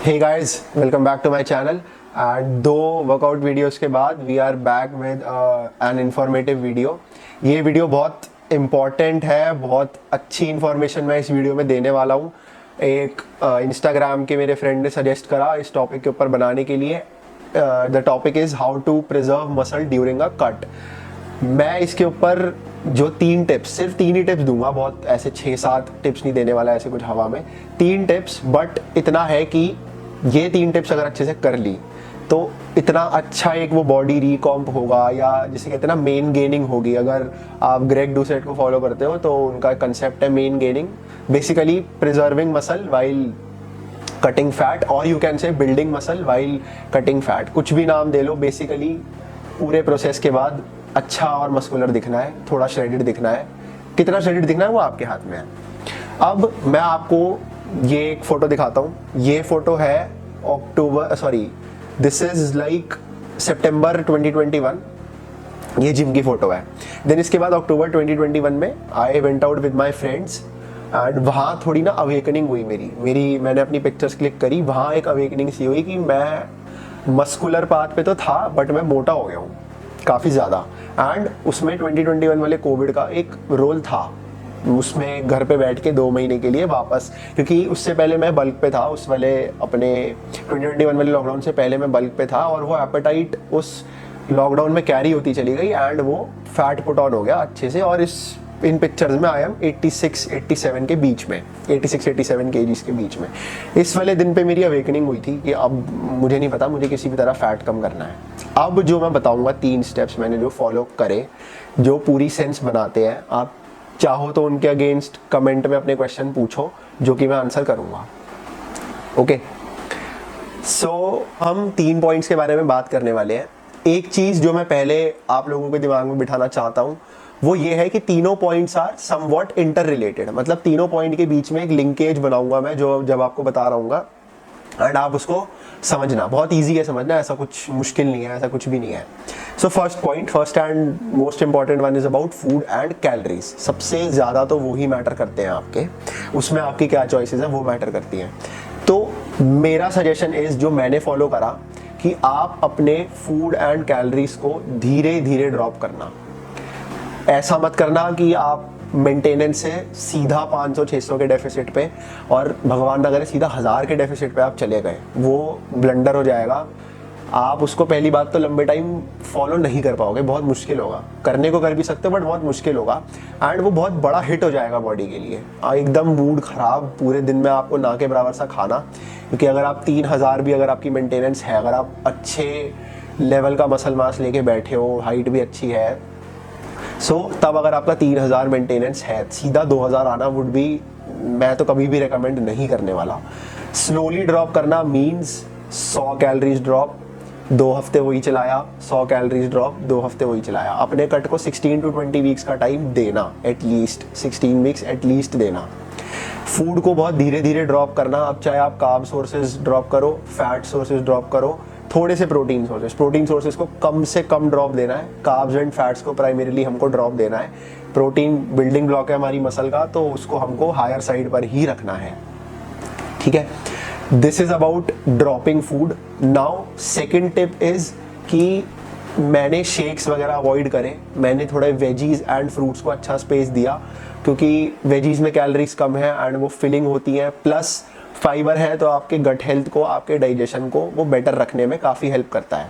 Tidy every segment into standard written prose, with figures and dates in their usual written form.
Hey guys, welcome back to my channel. And 2 workout videos के बाद we are back with an informative video. ये video बहुत important है, बहुत अच्छी इन्फॉर्मेशन मैं इस वीडियो में देने वाला हूँ। एक इंस्टाग्राम के मेरे फ्रेंड ने सजेस्ट करा इस टॉपिक के ऊपर बनाने के लिए। The topic is how to preserve muscle during a cut. मैं इसके ऊपर जो 3 टिप्स, सिर्फ 3 ही टिप्स दूंगा, बहुत ऐसे 6-7 टिप्स नहीं देने वाला ऐसे कुछ हवा में। 3 टिप्स, बट इतना है कि ये 3 टिप्स अगर अच्छे से कर ली तो इतना अच्छा एक वो बॉडी रिकॉम्प होगा, या जिसे कहते हैं ना मेन गेनिंग होगी। अगर आप ग्रेग डूसेट को फॉलो करते हो तो उनका कंसेप्ट है main gaining, basically preserving muscle while cutting fat, और you can say building muscle while cutting fat. कुछ भी नाम दे लो, बेसिकली पूरे प्रोसेस के बाद अच्छा और मस्कुलर दिखना है, थोड़ा श्रेडेड दिखना है। कितना श्रेडेड दिखना है वो आपके हाथ में है। अब मैं आपको ये एक फोटो दिखाता हूँ। ये फोटो है दिस इज लाइक सितंबर 2021। ये जिम की फोटो है। देन इसके बाद अक्टूबर 2021 में I went out with my friends and वहाँ थोड़ी ना अवेकनिंग हुई मेरी मैंने अपनी पिक्चर्स क्लिक करी, वहाँ एक अवेकनिंग सी हुई कि मैं मस्कुलर पाथ पे तो था बट मैं मोटा हो गया हूँ काफ़ी ज़्यादा। एंड उसमें 2021 वाले कोविड का एक रोल था, उसमें घर पे बैठ के 2 महीने के लिए वापस, क्योंकि उससे पहले मैं बल्क पे था, उस वाले अपने 2021 वाले लॉकडाउन से पहले मैं बल्क पे था, और वो एपेटाइट उस लॉकडाउन में कैरी होती चली गई एंड वो फैट पुट ऑन हो गया अच्छे से। और इन पिक्चर्स में आई एम 86-87 के बीच में, 86-87 केजीज के बीच में। इस वाले दिन पे मेरी अवेकनिंग हुई थी कि अब मुझे नहीं पता, मुझे किसी भी तरह फैट कम करना है। अब जो मैं बताऊंगा 3 स्टेप्स मैंने जो फॉलो करे, जो पूरी सेंस बनाते हैं। आप चाहो तो उनके अगेंस्ट कमेंट में अपने क्वेश्चन पूछो, जो कि मैं आंसर करूंगा। ओके, सो हम 3 पॉइंट्स के बारे में बात करने वाले हैं। एक चीज जो मैं पहले आप लोगों के दिमाग में बिठाना चाहता हूं वो ये है कि तीनों points are somewhat interrelated. मतलब तीनों पॉइंट के बीच में एक लिंकेज बनाऊंगा मैं, जो जब आपको बता रहा हूँ, एंड आप उसको समझना। बहुत इजी है समझना, ऐसा कुछ मुश्किल नहीं है, ऐसा कुछ भी नहीं है। So first and most important one is about food and calories. सबसे ज़्यादा तो वो ही मैटर करते हैं आपके, उसमें आपकी क्या चॉइसेस है वो मैटर करती हैं। तो मेरा सजेशन इज, जो मैंने फॉलो करा, कि आप अपने फूड एंड कैलोरीज को धीरे धीरे ड्रॉप करना। ऐसा मत करना कि आप मेंटेनेंस से सीधा 500-600 के डेफिसिट पे, और भगवान ना करे सीधा 1000 के डेफिसिट पे आप चले गए, वो ब्लंडर हो जाएगा। आप उसको पहली बात तो लंबे टाइम फॉलो नहीं कर पाओगे, बहुत मुश्किल होगा। करने को कर भी सकते हो बट बहुत मुश्किल होगा, एंड वो बहुत बड़ा हिट हो जाएगा बॉडी के लिए। एकदम मूड खराब, पूरे दिन में आपको ना के बराबर सा खाना। क्योंकि अगर आप 3000 भी अगर आपकी मेंटेनेंस है, अगर आप अच्छे लेवल का मसल मास लेके बैठे हो, हाइट भी अच्छी है, तब अगर आपका 3000 मेंटेनेंस है, सीधा 2000 आना वुड बी, मैं तो कभी भी रेकमेंड नहीं करने वाला। स्लोली ड्रॉप करना मीन्स 100 कैलोरीज ड्रॉप 2 हफ्ते वही चलाया, 100 कैलोरीज ड्रॉप 2 हफ्ते वही चलाया। अपने कट को 16 to 20 वीक्स का टाइम देना, एटलीस्ट 16 वीक्स एटलीस्ट देना। फूड को बहुत धीरे धीरे ड्रॉप करना। अब चाहे आप कार्ब सोर्सेज ड्रॉप करो, फैट सोर्सेज ड्रॉप करो, थोड़े से प्रोटीन सोर्सेज को कम से कम ड्रॉप देना है। कार्ब्स एंड फैट्स को प्राइमरीली हमको ड्रॉप देना है। प्रोटीन बिल्डिंग ब्लॉक है हमारी मसल का, तो उसको हमको हायर साइड पर ही रखना है, ठीक है। This is about dropping food. Now second tip is कि मैंने शेक्स वगैरह अवॉइड करे, मैंने थोड़े वेजीज एंड फ्रूट्स को अच्छा स्पेस दिया, क्योंकि वेजीज में कैलोरीज कम है एंड वो फिलिंग होती हैं, प्लस फाइबर है, तो आपके गट हेल्थ को, आपके डाइजेशन को वो बेटर रखने में काफ़ी हेल्प करता है।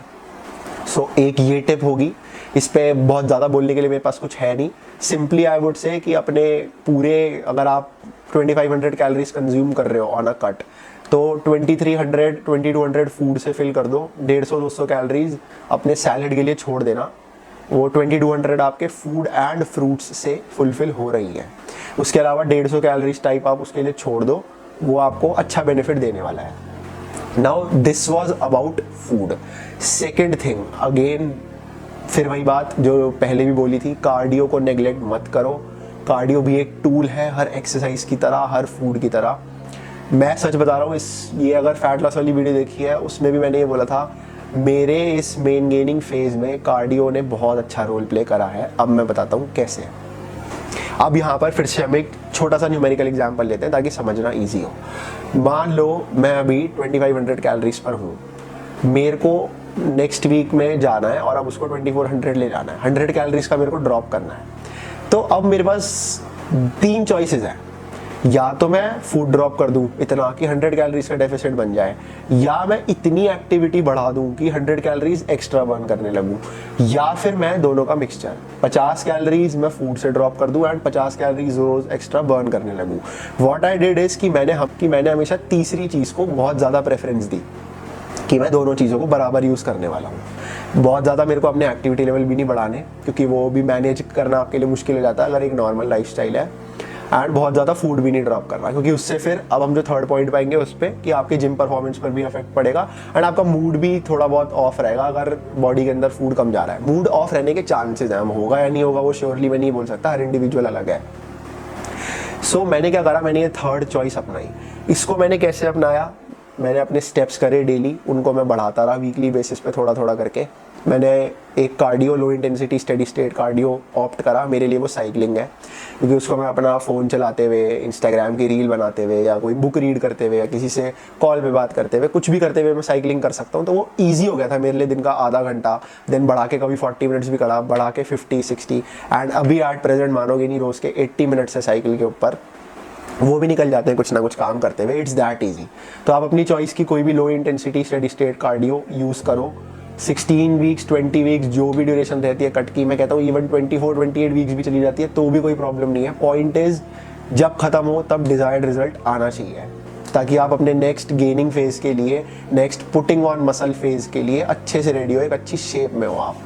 सो एक ये टिप होगी। इस पे बहुत ज़्यादा बोलने के लिए मेरे पास कुछ है नहीं। सिंपली आई वुड से कि अपने पूरे, अगर आप 2500 कैलोरीज कंज्यूम कर रहे हो ऑन अ कट, तो 2200 फूड से फिल कर दो। 150-200 कैलोरीज अपने सैलड के लिए छोड़ देना। वो 2200 आपके फूड एंड फ्रूट्स से फुलफिल हो रही है। उसके अलावा 150 कैलोरीज टाइप आप उसके लिए छोड़ दो, वो आपको अच्छा बेनिफिट देने वाला है। Now this was about food. Second thing, again फिर वही बात जो पहले भी बोली थी, कार्डियो को नेग्लेक्ट मत करो। कार्डियो भी एक टूल है, हर एक्सरसाइज की तरह, हर फूड की तरह। मैं सच बता रहा हूँ, ये अगर फैट लॉस वाली वीडियो देखी है, उसमें भी मैंने ये बोला था, मेरे इस मेन गेनिंग फेज में कार्डियो ने बहुत अच्छा रोल प्ले करा है। अब मैं बताता हूँ कैसे। अब यहाँ पर फिर से हम एक छोटा सा न्यूमेरिकल एग्जाम्पल लेते हैं ताकि समझना ईजी हो। मान लो मैं अभी 2500 कैलोरीज पर हूँ, मेरे को नेक्स्ट वीक में जाना है और अब उसको 2400 ले जाना है, 100 कैलोरीज का मेरे को ड्रॉप करना है। तो अब मेरे पास 3 चॉइसेस हैं, या तो मैं फूड ड्रॉप कर दूं इतना कि 100 कैलोरीज का डेफिसिट बन जाए, या मैं इतनी एक्टिविटी बढ़ा दूं कि 100 कैलोरीज एक्स्ट्रा बर्न करने लगूं, या फिर मैं दोनों का मिक्सचर 50 कैलोरीज मैं फूड से ड्रॉप कर दूं एंड 50 कैलोरीज रोज एक्स्ट्रा बर्न करने लगूं। व्हाट आई डिड इज कि मैंने हमेशा तीसरी चीज को बहुत ज्यादा प्रेफरेंस दी कि मैं दोनों चीज़ों को बराबर यूज़ करने वाला हूँ। बहुत ज़्यादा मेरे को अपने एक्टिविटी लेवल भी नहीं बढ़ाने, क्योंकि वो भी मैनेज करना आपके लिए मुश्किल हो जाता है अगर एक नॉर्मल लाइफस्टाइल है, एंड बहुत ज़्यादा फूड भी नहीं ड्रॉप करना, क्योंकि उससे फिर अब हम जो थर्ड पॉइंट पाएंगे उस पर कि आपके जिम परफॉर्मेंस पर भी इफेक्ट पड़ेगा एंड आपका मूड भी थोड़ा बहुत ऑफ रहेगा अगर बॉडी के अंदर फूड कम जा रहा है। मूड ऑफ रहने के चांसेस हैं, होगा या नहीं होगा वो श्योरली मैं नहीं बोल सकता, हर इंडिविजुअल अलग है। सो मैंने क्या करा, मैंने ये थर्ड चॉइस अपनाई। इसको मैंने कैसे अपनाया, मैंने अपने स्टेप्स करे डेली, उनको मैं बढ़ाता रहा वीकली बेसिस पे थोड़ा थोड़ा करके। मैंने एक cardio, low intensity steady state cardio opt करा, मेरे लिए वो साइकिलिंग है, क्योंकि उसको मैं अपना फ़ोन चलाते हुए, इंस्टाग्राम की रील बनाते हुए, या कोई बुक रीड करते हुए, या किसी से कॉल पे बात करते हुए, कुछ भी करते हुए मैं साइकिलिंग कर सकता हूँ। तो वो ईजी हो गया था मेरे लिए, दिन का आधा घंटा, देन बढ़ा के कभी 40 मिनट्स भी करा, बढ़ा के 50-60, एंड अभी एट प्रेजेंट मानोगे नहीं, रोज़ के 80 मिनट्स है साइकिल के ऊपर, वो भी निकल जाते हैं कुछ ना कुछ काम करते हुए। It's that easy. तो आप अपनी चॉइस की कोई भी low intensity steady state cardio use करो, 16 वीक्स, 20 वीक्स, जो भी ड्यूरेशन रहती है कट की, मैं कहता हूँ इवन 24-28 वीक्स भी चली जाती है तो भी कोई प्रॉब्लम नहीं है। पॉइंट इज जब खत्म हो तब डिजायर्ड रिजल्ट आना चाहिए, ताकि आप अपने नेक्स्ट गेनिंग फेज के लिए, next putting on muscle phase के लिए अच्छे से रेडी हो, एक अच्छी शेप में हो आप।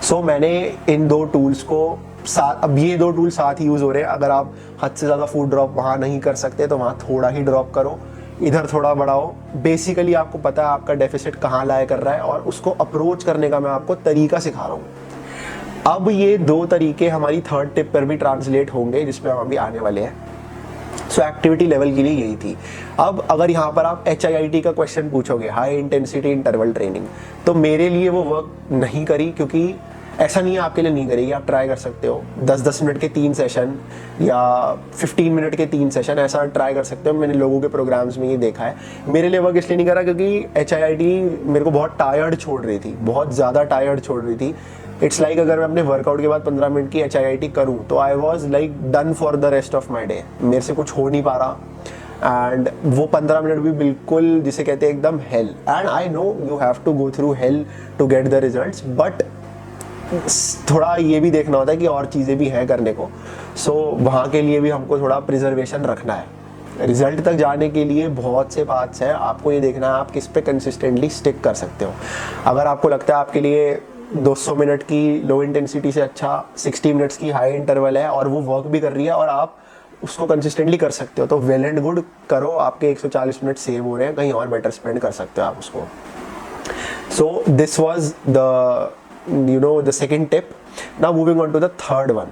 सो मैंने इन दो टूल्स को साथ, अब ये 2 टूल साथ ही यूज़ हो रहे हैं। अगर आप हद से ज़्यादा फूड ड्रॉप वहाँ नहीं कर सकते तो वहाँ थोड़ा ही ड्रॉप करो, इधर थोड़ा बढ़ाओ। बेसिकली आपको पता है आपका डेफिसिट कहाँ लाया कर रहा है और उसको अप्रोच करने का मैं आपको तरीका सिखा रहा हूँ। अब ये 2 तरीके हमारी थर्ड टिप पर भी ट्रांसलेट होंगे जिसपे हम अभी आने वाले हैं। सो एक्टिविटी लेवल के लिए यही थी। अब अगर यहाँ पर आप HIIT का क्वेश्चन पूछोगे, हाई इंटेंसिटी इंटरवल ट्रेनिंग, तो मेरे लिए वो वर्क नहीं करी, क्योंकि ऐसा नहीं है आपके लिए नहीं करेगी, आप ट्राई कर सकते हो 10-10 मिनट के 3 सेशन या 15 मिनट के 3 सेशन, ऐसा ट्राई कर सकते हो। मैंने लोगों के प्रोग्राम्स में ये देखा है। मेरे लिए वर्क इसलिए नहीं करा क्योंकि HIIT मेरे को बहुत टायर्ड छोड़ रही थी, बहुत ज़्यादा टायर्ड छोड़ रही थी। इट्स लाइक अगर मैं अपने वर्कआउट के बाद 15 मिनट की HIIT करूँ तो I was like done for the rest of my day, मेरे से कुछ हो नहीं पा रहा। एंड वो 15 मिनट भी बिल्कुल जिसे कहते हैं एकदम hell, and I know you have to go through hell to get the results, but थोड़ा ये भी देखना होता है कि और चीज़ें भी हैं करने को। सो वहाँ के लिए भी हमको थोड़ा प्रिजर्वेशन रखना है। रिजल्ट तक जाने के लिए बहुत से पाथ्स हैं, आपको ये देखना है आप किस पे कंसिस्टेंटली स्टिक कर सकते हो। अगर आपको लगता है आपके लिए 200 मिनट की लो इंटेंसिटी से अच्छा 60 मिनट्स की हाई इंटरवल है और वो वर्क भी कर रही है और आप उसको कंसिस्टेंटली कर सकते हो, तो वेल एंड गुड करो। आपके 140 मिनट सेव हो रहे हैं, कहीं और बेटर स्पेंड कर सकते हो आप उसको। So this was the second tip. Now moving on to the third one.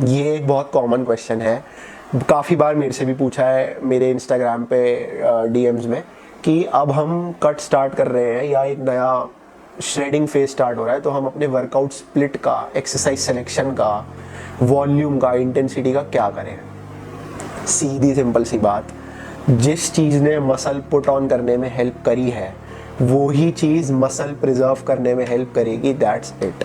ये एक बहुत कॉमन क्वेश्चन है, काफ़ी बार मेरे से भी पूछा है मेरे इंस्टाग्राम पे DMs में, कि अब हम कट स्टार्ट कर रहे हैं या एक नया श्रेडिंग फेज स्टार्ट हो रहा है, तो हम अपने वर्कआउट स्प्लिट का, एक्सरसाइज सिलेक्शन का, वॉल्यूम का, इंटेंसिटी का क्या करें। सीधी सिंपल सी बात, जिस चीज़ ने मसल पुट ऑन करने में हेल्प करी है वो ही चीज़ मसल प्रिजर्व करने में हेल्प करेगी। That's it.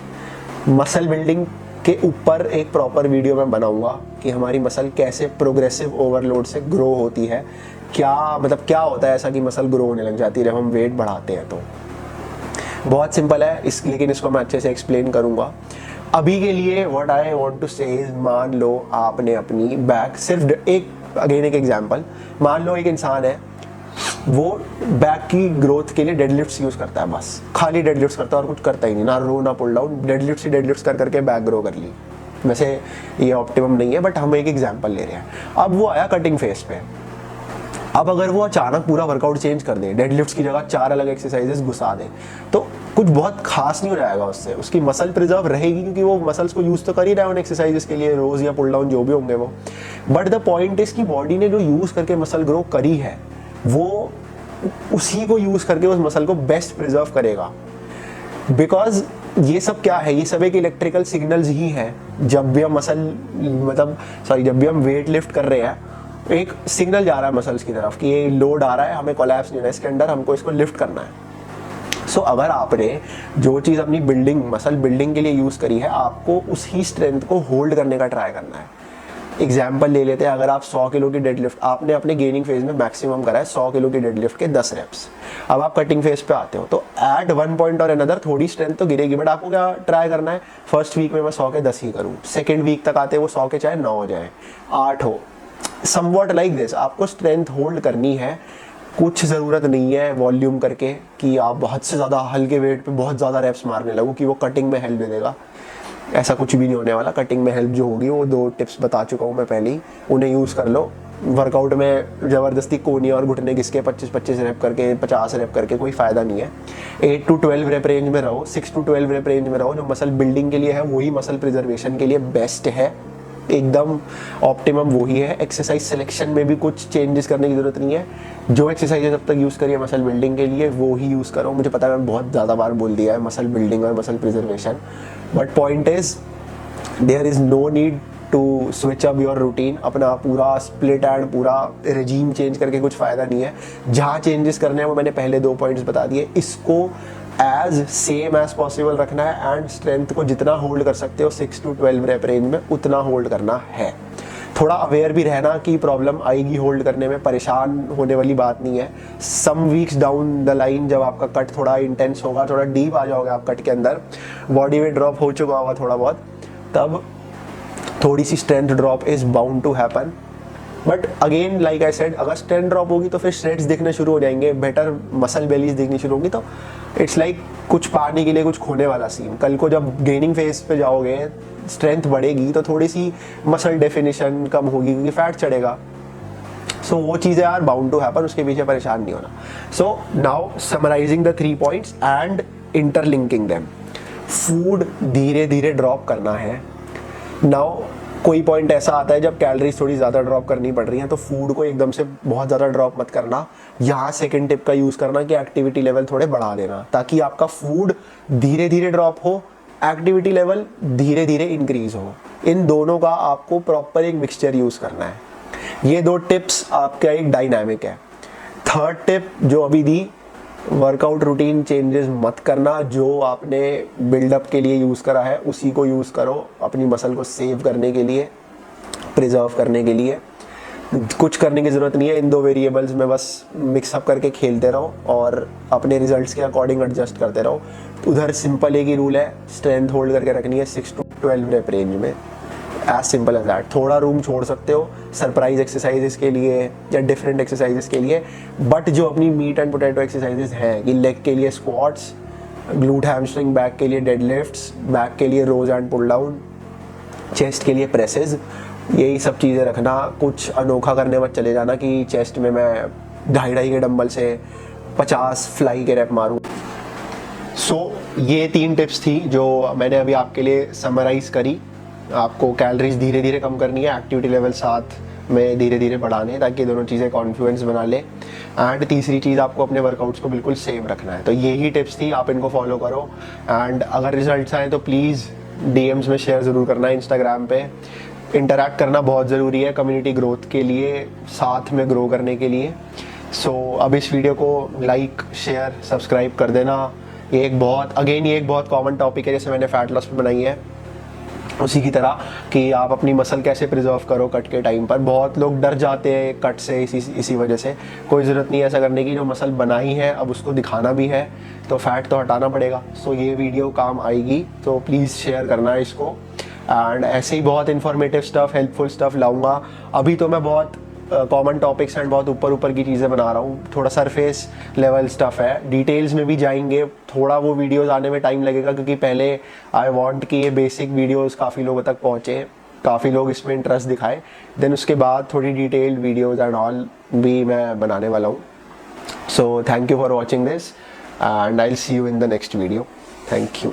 मसल बिल्डिंग के ऊपर एक प्रॉपर वीडियो मैं बनाऊंगा कि हमारी मसल कैसे प्रोग्रेसिव ओवरलोड से ग्रो होती है, क्या मतलब क्या होता है ऐसा कि मसल ग्रो होने लग जाती है जब हम वेट बढ़ाते हैं। तो बहुत सिंपल है लेकिन इसको मैं अच्छे से एक्सप्लेन करूंगा। अभी के लिए व्हाट आई वांट टू से इज, मान लो आपने अपनी बैक, सिर्फ एक एग्जांपल, मान लो एक इंसान है, वो बैक की ग्रोथ के लिए डेडलिफ्ट्स यूज करता है, बस खाली डेडलिफ्ट्स करता है और कुछ करता ही नहीं, ना रो ना पुल डाउन, डेडलिफ्ट्स कर करके बैक ग्रो कर ली। वैसे ये ऑप्टिमम नहीं है बट हम एक एग्जांपल ले रहे हैं। अब वो आया कटिंग फेज पे। अब अगर वो अचानक पूरा वर्कआउट चेंज कर दे, डेडलिफ्ट्स की जगह 4 अलग एक्सरसाइजेस घुसा दे, तो कुछ बहुत खास नहीं हो जाएगा उससे। उसकी मसल प्रिजर्व रहेगी क्योंकि वो मसल्स को यूज तो कर ही रहा है उन एक्सरसाइजेस के लिए, रोज या पुल डाउन जो भी होंगे वो। बट द पॉइंट इज कि बॉडी ने जो यूज करके मसल ग्रो करी है वो उसी को यूज करके उस मसल को बेस्ट प्रिजर्व करेगा। बिकॉज ये सब क्या है, ये सब एक इलेक्ट्रिकल सिग्नल्स ही हैं। जब भी हम जब भी हम वेट लिफ्ट कर रहे हैं एक सिग्नल जा रहा है मसल्स की तरफ कि ये लोड आ रहा है, हमें कोलैप्स नहीं होना है इसके अंदर, हमको इसको लिफ्ट करना है। सो अगर आपने जो चीज़ अपनी बिल्डिंग मसल बिल्डिंग के लिए यूज़ करी है, आपको उसी स्ट्रेंथ को होल्ड करने का ट्राई करना है। एग्जाम्पल ले लेते हैं, अगर आप 100 किलो की डेडलिफ्ट आपने अपने गेनिंग फेज में मैक्सिमम करा है 100 किलो की डेडलिफ्ट के 10 रेप्स, अब आप कटिंग फेज पे आते हो तो एट वन पॉइंट और अनदर थोड़ी स्ट्रेंथ तो गिरेगी, बट आपको क्या ट्राई करना है, फर्स्ट वीक में मैं 100 के 10 ही करूँ, सेकेंड वीक तक आते वो 100 के चाहे 9 हो जाए 8 हो, समवॉट लाइक दिस। आपको स्ट्रेंथ होल्ड करनी है, कुछ ज़रूरत नहीं है वॉल्यूम करके कि आप बहुत से ज़्यादा हल्के वेट पे बहुत ज़्यादा रेप्स मारने लगो कि वो कटिंग में हेल्प दे देगा, ऐसा कुछ भी नहीं होने वाला। कटिंग में हेल्प जो होगी वो 2 टिप्स बता चुका हूँ मैं पहले ही, उन्हें यूज़ कर लो। वर्कआउट में ज़बरदस्ती कोहनी और घुटने घिसके 25-25 रेप करके 50 रेप करके कोई फ़ायदा नहीं है। 8 to 12 रेप रेंज में रहो, 6 to 12 रेप रेंज में रहो, जो मसल बिल्डिंग के लिए है वही मसल प्रिजर्वेशन के लिए बेस्ट है, एकदम ऑप्टिमम वही है। एक्सरसाइज सिलेक्शन में भी कुछ चेंजेस करने की ज़रूरत नहीं है, जो एक्सरसाइजेज अब तक यूज़ करिए मसल बिल्डिंग के लिए वो ही यूज़ करो। मुझे पता है मैं बहुत ज़्यादा बार बोल दिया है मसल बिल्डिंग और muscle preservation, but point is there is no need to switch up your routine. अपना पूरा स्प्लिट एंड पूरा रेजीम चेंज करके कुछ फ़ायदा नहीं है। जहाँ चेंजेस करने हैं वो मैंने पहले 2 पॉइंट्स बता दिए, इसको एज सेम एज पॉसिबल रखना है एंड स्ट्रेंथ को जितना होल्ड कर सकते हो 6 to 12 रेप रेंज में उतना होल्ड करना है। थोड़ा अवेयर भी रहना कि प्रॉब्लम आएगी होल्ड करने में, परेशान होने वाली बात नहीं है। सम वीक्स डाउन द लाइन जब आपका कट थोड़ा इंटेंस होगा, थोड़ा डीप आ जाओगे आप कट के अंदर, बॉडी वेट ड्रॉप हो चुका होगा थोड़ा बहुत, तब थोड़ी सी strength drop is bound to happen. But again like I said, अगर स्ट्रेंथ ड्रॉप होगी तो फिर श्रेड्स दिखने शुरू हो जाएंगे, बेटर मसल बेलीज दिखनी शुरू होगी, तो इट्स लाइक कुछ पाने के लिए कुछ खोने वाला सीन। कल को जब गेनिंग फेज पे जाओगे स्ट्रेंथ बढ़ेगी तो थोड़ी सी मसल डेफिनेशन कम होगी क्योंकि फैट चढ़ेगा। सो वो चीज़ें आर बाउंड टू हैपन, उसके पीछे परेशान नहीं होना। So now summarising the 3 points and interlinking them. Food धीरे धीरे ड्रॉप करना है। नाउ कोई पॉइंट ऐसा आता है जब कैलोरीज थोड़ी ज़्यादा ड्रॉप करनी पड़ रही है, तो फूड को एकदम से बहुत ज़्यादा ड्रॉप मत करना। यहाँ सेकंड टिप का यूज़ करना कि एक्टिविटी लेवल थोड़े बढ़ा देना, ताकि आपका फूड धीरे धीरे ड्रॉप हो, एक्टिविटी लेवल धीरे धीरे इंक्रीज हो। इन दोनों का आपको प्रॉपर एक मिक्सचर यूज़ करना है। ये 2 टिप्स आपका एक डायनामिक है। थर्ड टिप जो अभी दी, वर्कआउट रूटीन चेंजेस मत करना, जो आपने बिल्डअप के लिए यूज़ करा है उसी को यूज़ करो अपनी मसल को सेव करने के लिए, प्रिजर्व करने के लिए। कुछ करने की ज़रूरत नहीं है, इन 2 वेरिएबल्स में बस मिक्सअप करके खेलते रहो और अपने रिजल्ट्स के अकॉर्डिंग एडजस्ट करते रहो। उधर सिंपल एक ही रूल है, स्ट्रेंथ होल्ड करके रखनी है 6 to 12 रेप रेंज में, एज सिंपल एज दैट। थोड़ा रूम छोड़ सकते हो सरप्राइज एक्सरसाइजेस के लिए या डिफरेंट एक्सरसाइजेस के लिए, बट जो अपनी मीट एंड पोटैटो एक्सरसाइजेस हैं कि लेग के लिए स्क्वाट्स, ग्लूट हैमस्ट्रिंग, बैक के लिए डेडलिफ्ट्स, बैक के लिए रोज एंड पुल डाउन, चेस्ट के लिए प्रेसेस, यही सब चीज़ें रखना। कुछ अनोखा करने मत चले जाना कि चेस्ट में मैं 2.5 के डंबल से 50 फ्लाई के रेप मारूं। सो ये 3 टिप्स थी जो मैंने अभी आपके लिए समराइज़ करी। आपको कैलोरीज धीरे धीरे कम करनी है, एक्टिविटी लेवल साथ में धीरे धीरे बढ़ाने, ताकि दोनों चीज़ें कॉन्फ्लुएंस बना ले। एंड तीसरी चीज़, आपको अपने वर्कआउट्स को बिल्कुल सेव रखना है। तो यही टिप्स थी, आप इनको फॉलो करो। एंड अगर रिजल्ट्स आए तो प्लीज़ DMs में शेयर ज़रूर करना, इंस्टाग्राम पे इंटरैक्ट करना बहुत ज़रूरी है कम्युनिटी ग्रोथ के लिए, साथ में ग्रो करने के लिए। सो अब इस वीडियो को लाइक, शेयर, सब्सक्राइब कर देना। ये एक बहुत कॉमन टॉपिक है, जैसे मैंने फैट लॉस पे बनाई है उसी की तरह, कि आप अपनी मसल कैसे प्रिजर्व करो कट के टाइम पर। बहुत लोग डर जाते हैं कट से, इसी वजह से। कोई ज़रूरत नहीं है ऐसा करने की, जो मसल बनाई है अब उसको दिखाना भी है, तो फैट तो हटाना पड़ेगा। सो ये वीडियो काम आएगी, तो प्लीज़ शेयर करना है इसको। एंड ऐसे ही बहुत इन्फॉर्मेटिव स्टफ़, हेल्पफुल स्टफ़ लाऊंगा। अभी तो मैं बहुत कॉमन टॉपिक्स एंड बहुत ऊपर की चीज़ें बना रहा हूँ, थोड़ा सरफेस लेवल स्टफ़ है। डिटेल्स में भी जाएंगे, थोड़ा वो वीडियोस आने में टाइम लगेगा, क्योंकि पहले आई वांट कि ये बेसिक वीडियोस काफ़ी लोगों तक पहुँचे, काफ़ी लोग इसमें इंटरेस्ट दिखाए। देन उसके बाद थोड़ी डिटेल्ड वीडियोज़ एंड ऑल भी मैं बनाने वाला हूँ। So thank you for watching this and I will see you in the next video. Thank you.